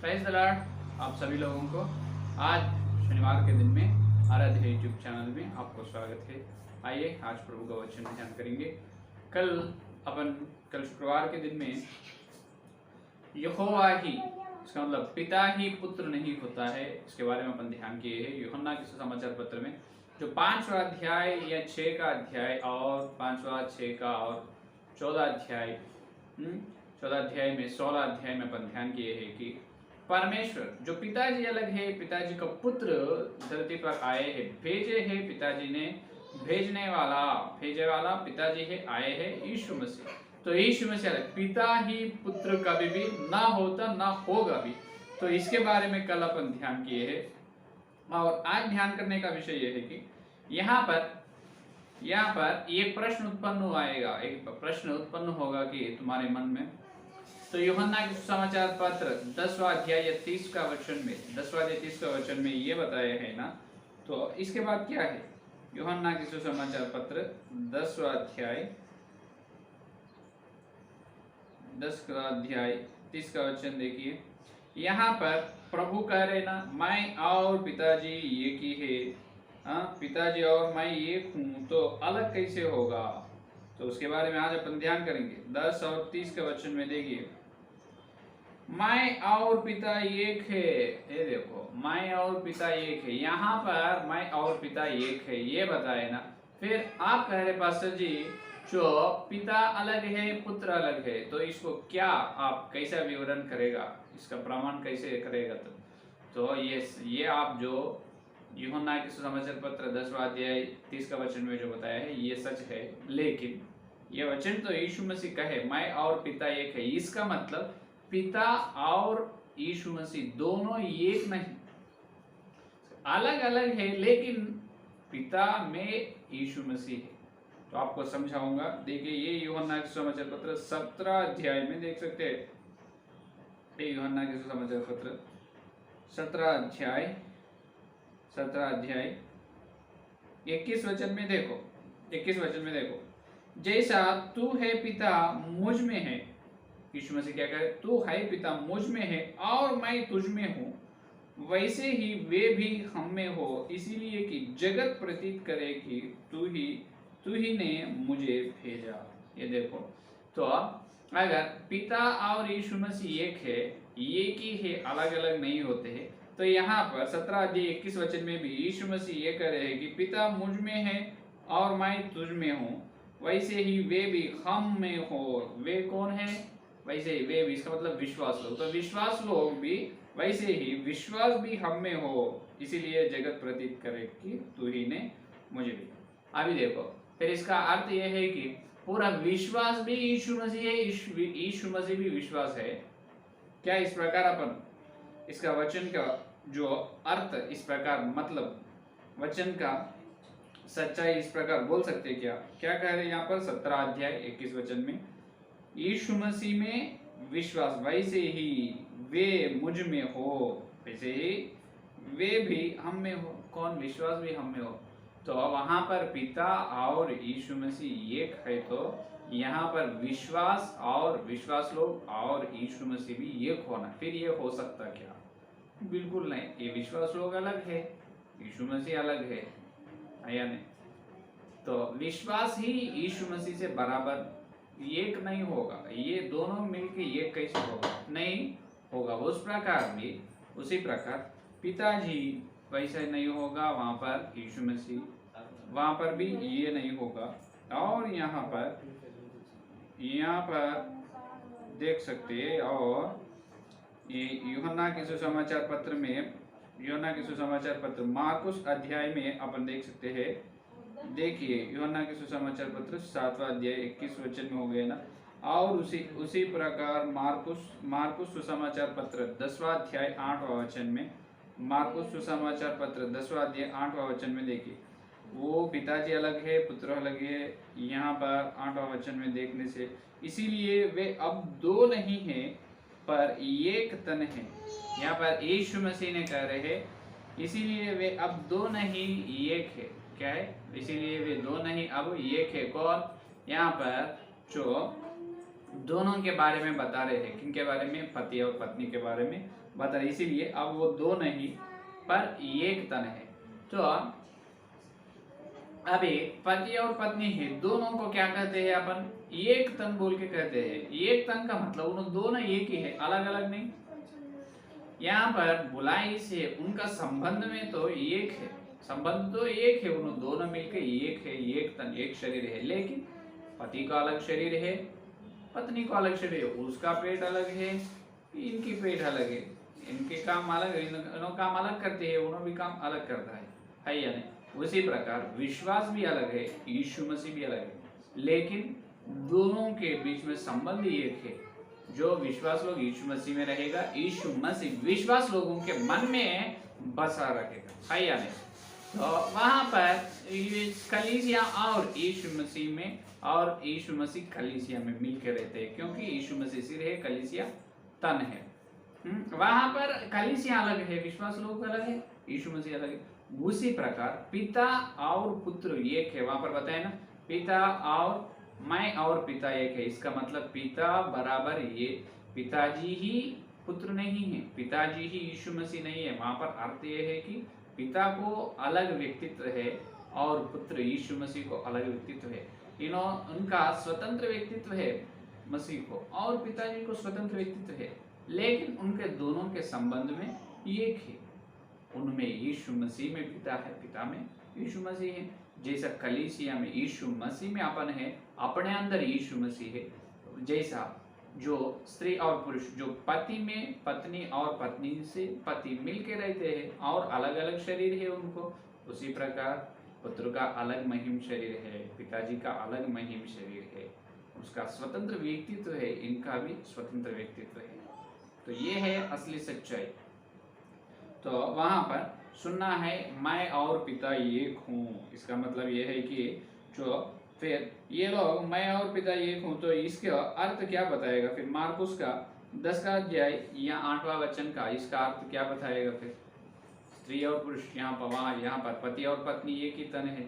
Praise the Lord. आप सभी लोगों को आज शनिवार के दिन में आराध्य यूट्यूब चैनल में आपको स्वागत है। आइए आज प्रभु का वचन ध्यान करेंगे। कल शुक्रवार के दिन में यहोवा ही, इसका मतलब पिता ही पुत्र नहीं होता है, इसके बारे में अपन ध्यान किए हैं। यूहन्ना के सुसमाचार पत्र में जो 5वां अध्याय या 6 का अध्याय और 5वां 6 का और 14 अध्याय 14 अध्याय में 16 अध्याय में अपन ध्यान किए हैं कि परमेश्वर जो पिताजी अलग है, पिताजी का पुत्र धरती पर आए हैं, भेजे हैं पिताजी ने, भेजे वाला पिताजी है, आए हैं यीशु मसीह। तो यीशु मसीह अलग, पिता ही पुत्र कभी भी ना होता ना होगा भी। तो इसके बारे में कल अपन ध्यान किए हैं और आज ध्यान करने का विषय यह है कि यहाँ पर एक प्रश्न उत्पन्न आएगा, एक प्रश्न उत्पन्न होगा कि तुम्हारे मन में। तो यूहन्ना के सुसमाचार पत्र 10वां अध्याय 30 का वचन में, 10वां अध्याय 30 का वचन में ये बताया है ना। तो इसके बाद क्या है? यूहन्ना के सुसमाचार पत्र 10वां अध्याय 30 का वचन देखिए। यहाँ पर प्रभु कह रहे ना, मैं और पिताजी एक ही है। पिताजी और मैं एक हूँ, तो अलग कैसे होगा? तो उसके बारे में आज अपन ध्यान करेंगे। 10 और 30 के वचन में देखिए, मैं और पिता एक है। ये देखो, मैं और पिता एक है। यहाँ पर मैं और पिता एक है ये बताए ना। फिर आप कह रहे पास्टर जी, जो पिता अलग है पुत्र अलग है, तो इसको क्या आप कैसा विवरण करेगा, इसका प्रमाण कैसे करेगा? तो ये आप जो यूहन्ना के सुसमाचार पत्र 10वां अध्याय 30 का वचन में जो बताया है ये सच है, लेकिन ये वचन तो यीशु मसीह कहे मैं और पिता एक है, इसका मतलब पिता और यीशु मसीह दोनों एक नहीं, अलग अलग है, लेकिन पिता में यीशु मसीह है। तो आपको समझाऊंगा। देखिए, ये यूहन्ना के सुसमाचार पत्र 17 अध्याय में देख सकते हैं। यूहन्ना के सुसमाचार पत्र 17 अध्याय 21 वचन में देखो। 21 वचन में देखो, जैसा तू है पिता मुझ में है, यीशु मसीह क्या कहे, तू है पिता मुझ में है और मैं तुझ में हूँ, वैसे ही वे भी हम में हो, इसीलिए कि जगत प्रतीत करे कि तू ही ने मुझे भेजा। ये देखो, तो अगर पिता और यीशु मसीह एक है, एक ही है, अलग अलग नहीं होते हैं, तो यहाँ पर 17 अध्याय 21 वचन में भी यीशु मसीह ये कह रहे हैं कि पिता मुझ में है और मैं तुझ में हूँ, वैसे ही वे भी हम में हो। वे कौन है? वैसे ही वे भी, इसका मतलब विश्वास लोग। तो विश्वास लोग भी, वैसे ही विश्वास भी हम में हो, इसीलिए जगत प्रतीत करे कि तू ही ने मुझे भी। अभी देखो, फिर इसका अर्थ यह है कि पूरा विश्वास भी यीशु मसीह है, यीशु मसीह भी विश्वास है। क्या इस प्रकार अपन इसका वचन का जो अर्थ इस प्रकार, मतलब वचन का सच्चाई इस प्रकार बोल सकते क्या? क्या कह रहे हैं यहाँ पर 17 अध्याय 21 वचन में, यीशु मसीह में विश्वास, वैसे ही वे मुझ में हो, वैसे ही वे भी हम में हो। कौन? विश्वास भी हम में हो। तो वहां पर पिता और यीशु मसीह एक है, तो यहाँ पर विश्वास और विश्वास लोग और यीशु मसीह भी एक होना, फिर ये हो सकता क्या? बिल्कुल नहीं। ये विश्वास लोग अलग है, यीशु मसीह अलग है या नहीं? तो विश्वास ही यीशु मसीह से बराबर एक नहीं होगा। ये दोनों मिलके एक कैसे होगा? नहीं होगा। उसी प्रकार पिताजी वैसे नहीं होगा, वहां पर यीशु मसीह, वहां पर भी ये नहीं होगा। और यहाँ पर देख सकते हैं। और ये यूहन्ना के सुसमाचार पत्र मार्कुस अध्याय में अपन देख सकते हैं। देखिए, यूहन्ना के सुसमाचार पत्र 7वां अध्याय 21 वचन में हो गए ना। और उसी प्रकार मार्कुस सुसमाचार पत्र 10वां अध्याय 8वां वचन में, मार्कुस सुसमाचार पत्र 10वां अध्याय 8वां वचन में देखिए, वो पिताजी अलग है पुत्र अलग है। यहाँ पर 8वां वचन में देखने से, इसीलिए वे अब दो नहीं है पर एक तन है। यहाँ पर यीशु मसीह ने कह रहे हैं, इसीलिए वे अब दो नहीं एक है। क्या है? इसीलिए वे दो नहीं अब एक है। कौन? यहाँ पर जो दोनों के बारे में बता रहे हैं। किन के बारे में? पति और पत्नी के बारे में बता रहे, इसीलिए अब वो दो नहीं पर एक तन है। तो अभी पति और पत्नी है, दोनों को क्या कहते हैं अपन, एक तन बोल के कहते हैं। एक तन का मतलब उन दोनों एक ही है, अलग अलग नहीं। यहाँ पर बुलाई से उनका संबंध में तो एक है, संबंध तो एक है, उन दोनों मिलकर एक है, एक तन एक शरीर है। लेकिन पति का अलग शरीर है, पत्नी को अलग शरीर है, उसका पेट अलग है, इनकी पेट अलग है, इनके काम अलग, इन्हों काम अलग करते हैं, उन्हों भी काम अलग करता है या नहीं। उसी प्रकार विश्वास भी अलग है, यीशु मसीह भी अलग है, लेकिन दोनों के बीच में संबंध एक है। जो विश्वास लोग यीशु मसीह में रहेगा, यीशु मसीह विश्वास लोगों के मन में बसा रखेगा, है या नहीं। तो वहां पर कलीसिया और यीशु मसीह में, और यीशु मसीह कलीसिया में मिलकर रहते हैं, क्योंकि यीशु मसीह सिर है, कलीसिया तन है। वहां पर कलीसिया अलग है, विश्वास लोग अलग है, यीशु मसीह अलग है। उसी प्रकार पिता और पुत्र एक है, वहां पर बताए ना, पिता और मैं और पिता एक है। इसका मतलब पिता बराबर ये पिताजी ही पुत्र नहीं है, पिताजी ही यीशु मसीह नहीं है। वहां पर अर्थ ये है कि पिता को अलग व्यक्तित्व है और पुत्र यीशु मसीह को अलग व्यक्तित्व है। उनका स्वतंत्र व्यक्तित्व है मसीह को, और पिताजी को स्वतंत्र व्यक्तित्व है, लेकिन उनके दोनों के संबंध में एक है। उनमें यीशु मसीह में पिता है, पिता में यीशु मसीह है। जैसा कलीसिया में यीशु मसीह में अपन है, अपने अंदर यीशु मसीह है। जैसा जो स्त्री और पुरुष, जो पति में पत्नी और पत्नी से पति मिलके रहते हैं और अलग अलग शरीर है उनको, उसी प्रकार पुत्र का अलग महिम शरीर है, पिताजी का अलग महिम शरीर है, उसका स्वतंत्र व्यक्तित्व है, इनका भी स्वतंत्र व्यक्तित्व है। तो ये है असली सच्चाई। तो वहां पर सुनना है मैं और पिता एक हूँ, इसका मतलब ये है कि जो फिर ये लोग मैं और पिता एक हूँ, तो इसका अर्थ क्या बताएगा फिर मार्कुस का 10 का अध्याय या 8वां वचन का, इसका अर्थ क्या बताएगा फिर। स्त्री और पुरुष यहाँ पर, वहाँ यहाँ पर पति और पत्नी एक ही तन है,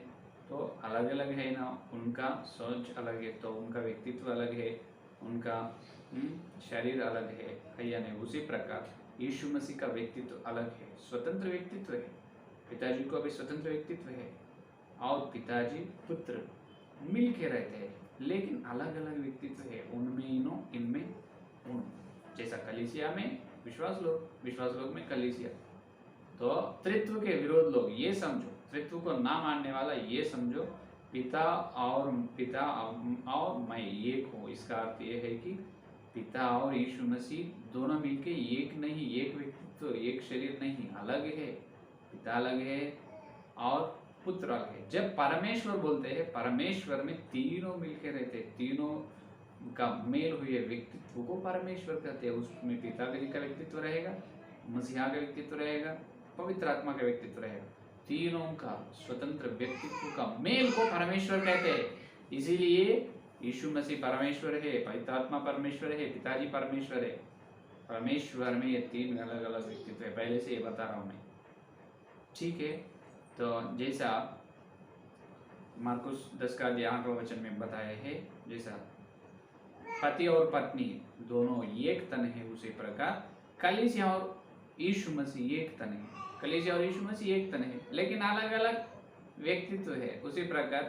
तो अलग अलग है ना, उनका सोच अलग है, तो उनका व्यक्तित्व अलग है, उनका शरीर अलग है या नहीं। उसी प्रकार यीशु मसीह का व्यक्तित्व अलग है, स्वतंत्र व्यक्तित्व है, पिताजी को भी स्वतंत्र व्यक्तित्व है, और पिताजी पुत्र मिल के रहते हैं, लेकिन अलग अलग व्यक्तित्व है, उनमें इनमें उन। जैसा कलीसिया में विश्वास लोग में कलीसिया। तो त्रित्व के विरोध लोग ये समझो, त्रित्व को ना मानने वाला ये समझो पिता और मैं एक हूँ। इसका अर्थ ये है कि पिता और यीशु मसीह दोनों मिलके एक नहीं, एक व्यक्तित्व, एक शरीर नहीं, अलग है। पिता अलग है और पुत्र अलग है। जब परमेश्वर बोलते हैं, परमेश्वर में तीनों मिलके रहते हैं, तीनों का मेल हुए व्यक्तित्व को परमेश्वर कहते हैं। उसमें पिता का व्यक्तित्व रहेगा, मसीहा का व्यक्तित्व रहेगा, पवित्र आत्मा का व्यक्तित्व रहेगा। तीनों का स्वतंत्र व्यक्तित्व का मेल को परमेश्वर कहते हैं। इसीलिए यीशु मसीह परमेश्वर है, पवित्र आत्मा परमेश्वर है, पिताजी परमेश्वर है। परमेश्वर में ये तीन अलग अलग व्यक्तित्व है, पहले से ये बता रहा हूं मैं, ठीक है। तो जैसा मार्कुस 10 का अध्याय 8वां वचन में बताया है, जैसा पति और पत्नी दोनों एक तन है, उसी प्रकार कलीसिया और यीशु मसीह एक तन है। कलीसिया और यीशु मसीह एक तन है, लेकिन अलग अलग व्यक्तित्व है। उसी प्रकार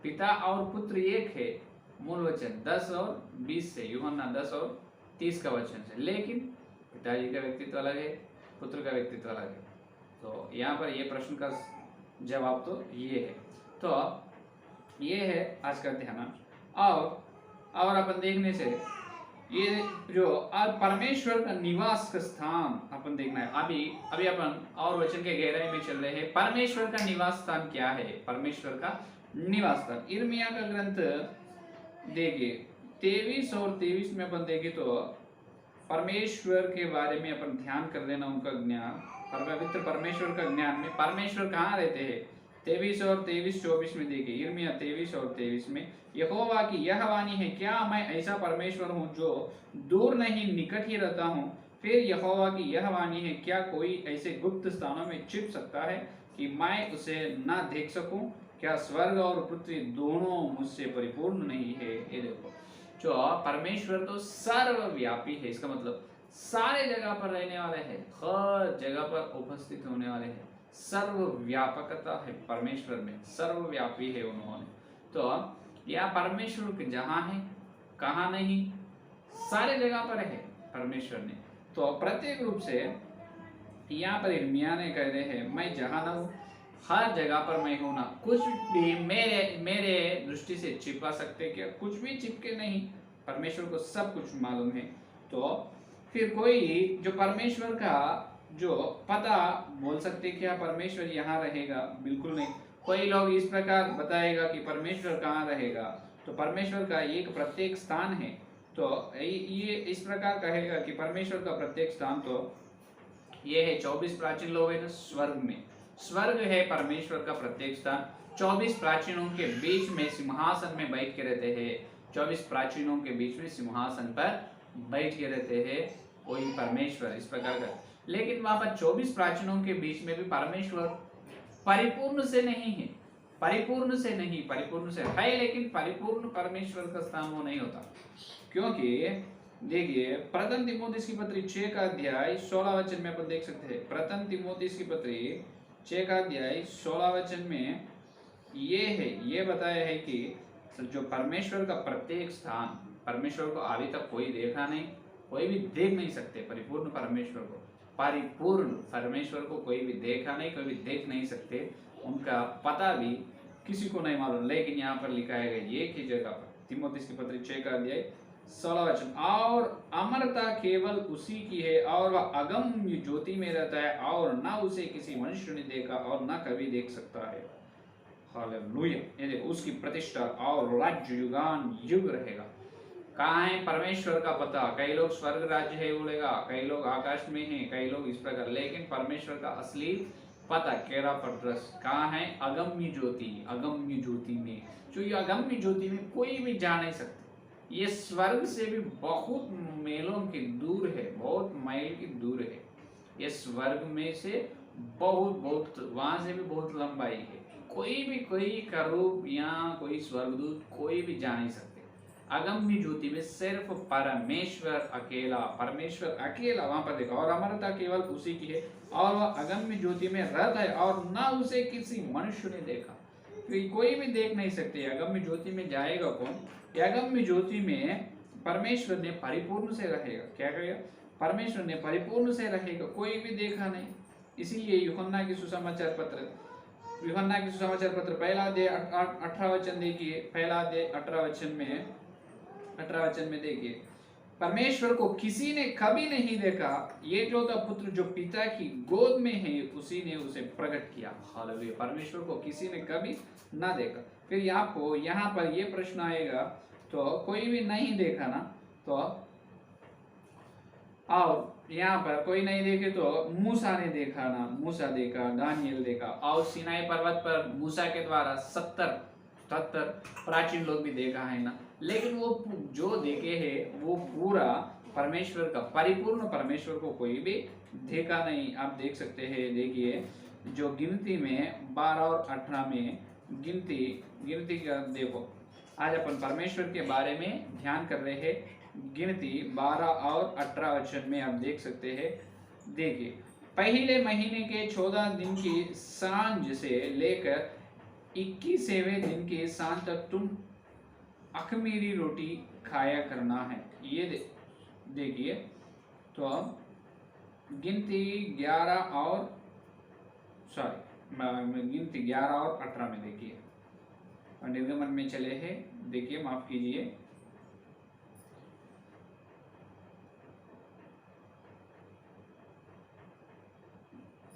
पिता और पुत्र एक है, मूल वचन 10 और 20 से, यूहन्ना 10 और 30 का वचन से, लेकिन पिताजी का व्यक्तित्व अलग है, पुत्र का व्यक्तित्व अलग है। तो यहाँ पर ये प्रश्न का जवाब तो ये है। तो ये है आज का ध्यान। और अपन देखने से ये जो आज परमेश्वर का निवास का स्थान अपन देखना है। अभी अपन और वचन के गहराई में चल रहे हैं। परमेश्वर का निवास स्थान क्या है? परमेश्वर का निवास स्थान यिर्मयाह का ग्रंथ देखिए 23 और 23 में अपन देखें तो परमेश्वर के बारे में अपन ध्यान कर लेना, उनका ज्ञान, पवित्र परमेश्वर का ज्ञान में परमेश्वर कहाँ रहते हैं। 23 और 23-24 में देखिए, यिर्मयाह 23 और 23 में, यहोवा की यह वाणी है, क्या मैं ऐसा परमेश्वर हूँ जो दूर नहीं निकट ही रहता हूँ। फिर यहोवा की यह वाणी है, क्या कोई ऐसे गुप्त स्थानों में छिप सकता है कि मैं उसे ना देख सकूं। क्या स्वर्ग और पृथ्वी दोनों मुझसे परिपूर्ण नहीं है। ये देखो, जो परमेश्वर तो सर्वव्यापी है, इसका मतलब सारे जगह पर रहने वाले हैं, हर जगह पर उपस्थित होने वाले हैं। सर्वव्यापकता है परमेश्वर में, सर्वव्यापी है उन्होंने। तो यह परमेश्वर जहाँ है, कहाँ नहीं, सारे जगह पर है परमेश्वर ने। तो प्रत्येक रूप से यहाँ पर इर्मिया ने कह रहे हैं, मैं जहाँ ना हूँ, हर जगह पर मैं हूँ ना, कुछ भी मेरे मेरे दृष्टि से छिपा सकते क्या? कुछ भी छिपके नहीं, परमेश्वर को सब कुछ मालूम है। तो फिर कोई जो परमेश्वर का जो पता बोल सकते क्या परमेश्वर यहाँ रहेगा? बिल्कुल नहीं। कोई लोग इस प्रकार बताएगा कि परमेश्वर कहाँ रहेगा, तो परमेश्वर का एक प्रत्येक स्थान है। तो ये इस प्रकार कहेगा कि परमेश्वर का प्रत्येक स्थान तो ये है 24 प्राचीन लोग है ना स्वर्ग में, स्वर्ग है परमेश्वर का प्रत्येक स्थान। 24 प्राचीनों के बीच में सिंहासन में बैठ के रहते हैं, 24 प्राचीनों के बीच में सिंहासन पर बैठ के रहते हैं वही परमेश्वर, इस प्रकार का। लेकिन वहां पर 24 प्राचीनों के बीच में भी परमेश्वर परिपूर्ण से नहीं है, परिपूर्ण से नहीं, परिपूर्ण से है, लेकिन परिपूर्ण परमेश्वर का स्थान वो नहीं होता। क्योंकि देखिए प्रथम तिमोथी की पत्री 6 का अध्याय 16 वचन में अपन देख सकते हैं। प्रथम तिमोथी की पत्री 6 का अध्याय 16 वचन में ये है, ये बताया है कि जो परमेश्वर का प्रत्येक स्थान, परमेश्वर को अभी तक कोई देखा नहीं, कोई भी देख नहीं सकते परिपूर्ण परमेश्वर को, परिपूर्ण परमेश्वर को कोई भी देखा नहीं, कोई भी देख नहीं सकते, उनका पता भी किसी को नहीं मालूम। लेकिन यहाँ पर लिखा है एक ही जगह पर, तिमोथी की पत्री 6 का अध्याय 16 वचन, और अमरता केवल उसी की है और वह अगम्य ज्योति में रहता है और न उसे किसी मनुष्य ने देखा और न कभी देख सकता है। हालेलुया। ये देखो उसकी प्रतिष्ठा और राज्य युगान युग रहेगा। कहाँ है परमेश्वर का पता? कई लोग स्वर्ग राज्य है बोलेगा, कई लोग आकाश में हैं, कई लोग इस प्रकार, लेकिन परमेश्वर का असली पता केरा पत्रस कहाँ है? अगम्य ज्योति, अगम्य ज्योति में। जो ये अगम्य ज्योति में कोई भी जा नहीं सकता, ये स्वर्ग से भी बहुत मेलों की दूर है, बहुत माइल की दूर है। ये स्वर्ग में से बहुत वहां से भी बहुत लंबाई है। कोई भी कोई करूब या कोई स्वर्गदूत कोई भी जा नहीं सकते। अगम्य ज्योति में सिर्फ परमेश्वर अकेला, परमेश्वर अकेला वहां पर देखा, और अमरता केवल उसी की है और वह अगम्य ज्योति में रहता है और न उसे किसी मनुष्य ने देखा। कोई भी देख नहीं सकते। अगम्य ज्योति में जाएगा कौन? अगम्य ज्योति में परमेश्वर ने परिपूर्ण से रहेगा। क्या करेगा? परमेश्वर ने परिपूर्ण से रहेगा, कोई भी देखा नहीं। इसीलिए यूहन्ना की सुसमाचार पत्र, यूहन्ना की सुसमाचार पत्र पहला अध्याय 18 वचन देखिए, पहला अध्याय 18 वचन में देखिए, परमेश्वर को किसी ने कभी नहीं देखा, ये जो पुत्र जो पिता की गोद में है उसी ने उसे प्रकट किया। हालेलुया। परमेश्वर को किसी ने कभी ना देखा। फिर आपको यहाँ पर ये प्रश्न आएगा, तो कोई भी नहीं देखा ना, तो और यहाँ पर कोई नहीं देखे तो मूसा ने देखा ना, मूसा देखा, दानियल देखा, और सिनाई पर्वत पर मूसा के द्वारा 70 प्राचीन लोग भी देखा है ना। लेकिन वो जो देखे हैं वो पूरा परमेश्वर का, परिपूर्ण परमेश्वर को कोई भी देखा नहीं। आप देख सकते हैं, देखिए जो गिनती में 12 और 18 में गिनती का देखो, आज अपन परमेश्वर के बारे में ध्यान कर रहे हैं। गिनती 12 और 18 वचन में आप देख सकते हैं। देखिए पहले महीने के 14 दिन की सांझ से लेकर 21वें दिन के सांझ तक तुम अखमीरी रोटी खाया करना है। ये देखिए, तो अब गिनती 11 और गिनती 11 और 18 में देखिए, और निर्गमन में चले हैं, देखिए माफ कीजिए,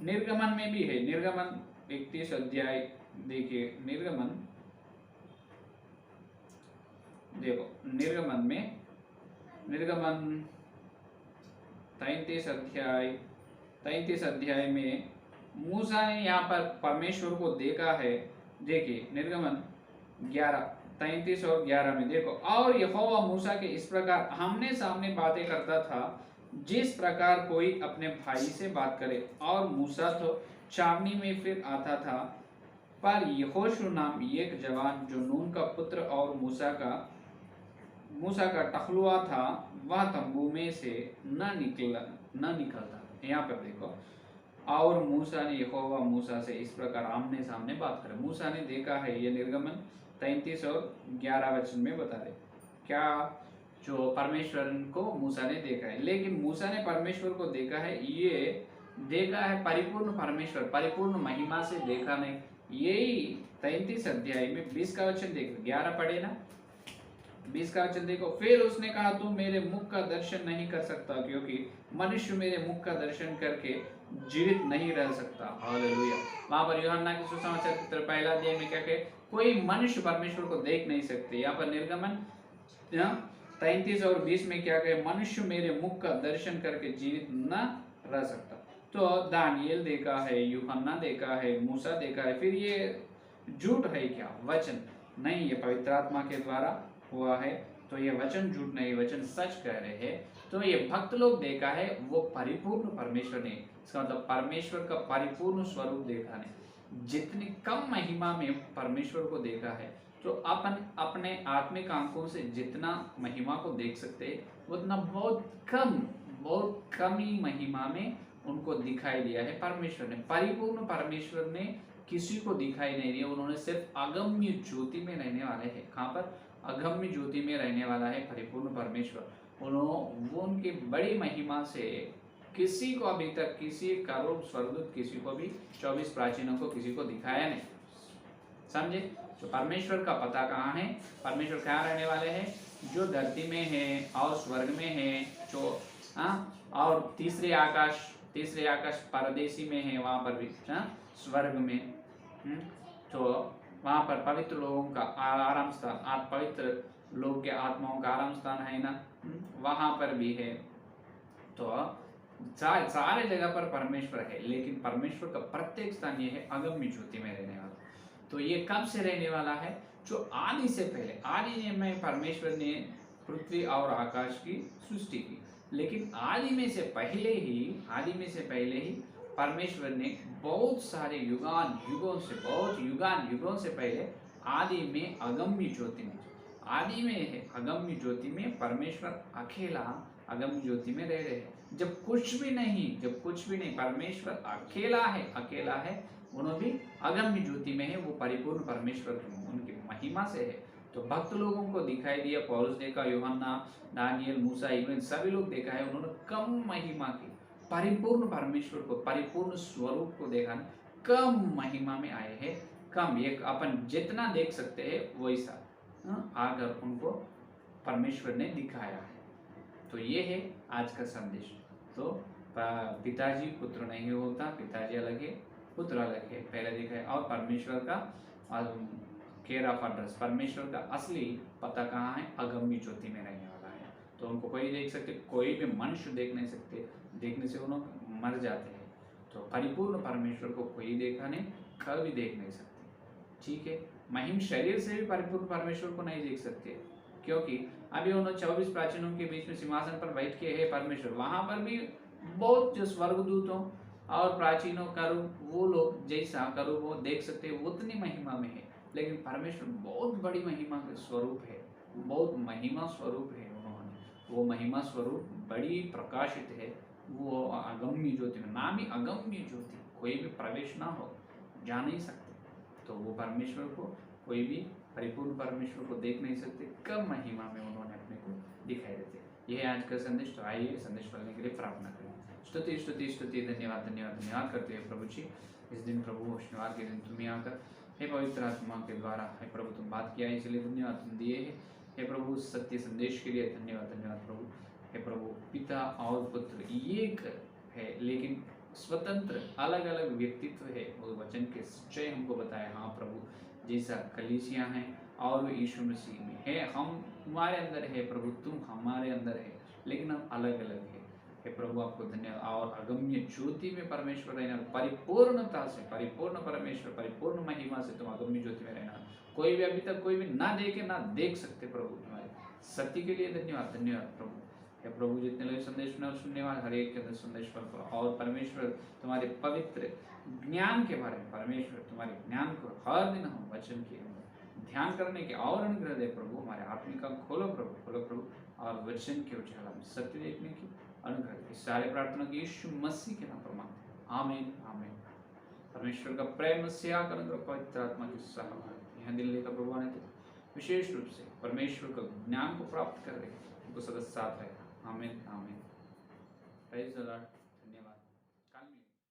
निर्गमन में भी है। निर्गमन 31 अध्याय देखिए, निर्गमन देखो, निर्गमन 33 अध्याय में मूसा ने यहाँ पर परमेश्वर को देखा है। देखिए निर्गमन 33 और 11 में देखो, और यहोवा मूसा के इस प्रकार आमने सामने बातें करता था जिस प्रकार कोई अपने भाई से बात करे, और मूसा तो छावनी में फिर आता था, पर यहोशू नाम एक जवान जो नून का पुत्र और मूसा का मूसा का टखलुआ था वह तंबू में से न निकलता। यहाँ पर देखो, और मूसा ने यहोवा मूसा से इस प्रकार आमने सामने बात करे। मूसा ने देखा है, ये निर्गमन 33 और 11 वचन में बता रहे क्या, जो परमेश्वर को मूसा ने देखा है। लेकिन मूसा ने परमेश्वर को देखा है, ये देखा है परिपूर्ण परमेश्वर, परिपूर्ण महिमा से देखा नहीं। यही 33 अध्याय में 20 का वचन देखो, 11 पढ़े ना, 20 का वचन देखो। फिर उसने कहा, तू मेरे मुख का दर्शन नहीं कर सकता, क्योंकि मनुष्य मेरे मुख का दर्शन करके जीवित नहीं रह सकता। हालेलुया। वहां पर यूहन्ना के सुसमाचार पत्र पहला अध्याय में क्या कहे, कोई मनुष्य परमेश्वर को देख नहीं सकते। यहाँ पर निर्गमन 33 और 20 में क्या कहे, मनुष्य मेरे मुख का दर्शन करके जीवित न रह सकता। तो दानियल देखा है, यूहन्ना देखा है, मूसा देखा है, फिर ये झूठ है क्या? वचन नहीं, ये पवित्र आत्मा के द्वारा हुआ है, तो ये वचन झूठ नहीं, वचन सच कह रहे हैं। तो ये भक्त लोग देखा है, वो परिपूर्ण परमेश्वर ने, इसका मतलब परमेश्वर का परिपूर्ण स्वरूप देखा नहीं। जितनी कम महिमा में परमेश्वर को देखा है, तो अपन अपने आत्मिक आंखों से जितना महिमा को देख सकते हैं उतना बहुत कम ही महिमा में उनको दिखाई दिया है परमेश्वर ने। परिपूर्ण परमेश्वर ने किसी को दिखाई नहीं दिया, उन्होंने सिर्फ अगम्य ज्योति में रहने वाले हैं। कहाँ पर? अगम्य ज्योति में रहने वाला है परिपूर्ण परमेश्वर। वो उनकी बड़ी महिमा से किसी को अभी तक, किसी करोड़ स्वर्गदूत, किसी को भी 24 प्राचीनों को किसी को दिखाया नहीं। समझे? तो परमेश्वर का पता कहाँ है? परमेश्वर कहाँ रहने वाले हैं? जो धरती में है और स्वर्ग में है, जो और तीसरे आकाश परदेशी में है, वहां पर भी स्वर्ग में। तो वहां पर पवित्र लोगों का आराम स्थान, पवित्र लोग के आत्माओं का आराम स्थान है ना, वहां पर भी है। तो सारे जगह पर परमेश्वर है, लेकिन परमेश्वर का प्रत्येक स्थान ये है अगम्य ज्योति में रहने वाला। तो ये कब से रहने वाला है? जो आदि से पहले, आदि में परमेश्वर ने पृथ्वी और आकाश की सृष्टि की, लेकिन आदि में से पहले ही परमेश्वर ने बहुत सारे युगों से पहले आदि में अगम्य ज्योति में, अगम्य ज्योति में परमेश्वर अकेला अगम्य ज्योति में रह रहे हैं। जब कुछ भी नहीं परमेश्वर अकेला है, उन्होंने भी अगम्य ज्योति में है, वो परिपूर्ण परमेश्वर उनकी महिमा से है। तो भक्त लोगों को दिखाई दिया, पौलुस देखा, यूहन्ना, दानियल, मूसा, इब्राहिम सभी लोग देखा है, उन्होंने कम महिमा की, परिपूर्ण परमेश्वर को, परिपूर्ण स्वरूप को देखा, कम महिमा में आए हैं। कम, एक अपन जितना देख सकते हैं वैसा आकर उनको परमेश्वर ने दिखाया है। तो ये है आज का संदेश। तो पिताजी पुत्र नहीं होता, पिताजी अलग है, पुत्र अलग है, पहले देखा है। और परमेश्वर का केयर ऑफ एड्रेस, परमेश्वर का असली पता कहाँ है? अगम्य ज्योति में रहने वाला है। तो उनको कोई देख सकते, कोई भी मनुष्य देख नहीं सकते, देखने से उन्होंने मर जाते हैं। तो परिपूर्ण परमेश्वर को कोई देखा नहीं, कभी देख नहीं सकते। ठीक है, महिम शरीर से भी परिपूर्ण परमेश्वर को नहीं देख सकते, क्योंकि अभी उन्होंने 24 प्राचीनों के बीच में सिंहासन पर बैठ के है परमेश्वर, वहां पर भी बहुत जो स्वर्गदूतों और प्राचीनों करू, वो लोग जैसा करू वो देख सकते हैं, उतनी महिमा में है। लेकिन परमेश्वर बहुत बड़ी महिमा का स्वरूप है, बहुत महिमा स्वरूप है। उन्होंने वो महिमा स्वरूप बड़ी प्रकाशित है, वो अगम्य ज्योति में, नाम ही अगम्य ज्योति, कोई भी प्रवेश ना हो, जा नहीं सकते। तो वो परमेश्वर को कोई भी, परिपूर्ण परमेश्वर को देख नहीं सकते, कम महिमा में उन्होंने अपने को दिखाई देते। यह है आज का संदेश। तो आइए संदेश पढ़ने के लिए प्रार्थना करें। स्तुति स्तुति स्तुति, धन्यवाद धन्यवाद धन्यवाद करते हैं प्रभु जी। इस दिन प्रभु, शनिवार के दिन तुम्हें आकर हे पवित्र आत्मा के द्वारा हे प्रभु तुम बात किया है, इसलिए धन्यवाद तुम दिए है। हे प्रभु सत्य संदेश के लिए धन्यवाद प्रभु। हे प्रभु, पिता और पुत्र एक है, लेकिन स्वतंत्र अलग अलग व्यक्तित्व है। वो वचन के सच्चाई हमको बताया। हाँ प्रभु, जैसा कलीसिया है और यीशु मसीह में है, हम तुम्हारे अंदर है प्रभु, तुम हमारे अंदर है, लेकिन हम अलग अलग है। हे प्रभु आपको धन्यवाद। और अगम्य ज्योति में परमेश्वर रहना, परिपूर्णता से, परिपूर्ण परमेश्वर, परिपूर्ण महिमा से तुम अगम्य ज्योति में रहना। कोई भी अभी तक कोई भी ना देखे ना देख सकते प्रभु, तुम्हारे सत्य के लिए धन्यवाद प्रभु। हे प्रभु, जितने लोग संदेश में सुनने वाले हर एक के अंदर संदेश पर, और परमेश्वर तुम्हारे पवित्र ज्ञान के बारे में, परमेश्वर तुम्हारे ज्ञान को हर दिन हम वचन के ध्यान करने के और अनुग्रह दे प्रभु। हमारे आत्मिक आंख खोलो प्रभु, और वचन के उजाला में सत्य देखने की अनुग्रह दे। सारे प्रार्थना की यीशु मसीह के नाम पर मांगते हैं, आमीन आमीन। परमेश्वर का प्रेम, मसीहा का अनुग्रह, पवित्र आत्मा की सहभागिता यह दिल्ली का प्रभु आने तक विशेष रूप से परमेश्वर का ज्ञान को प्राप्त कर रहे उनको सदा साथ रहेगा। आमीन आमीन। Praise the Lord.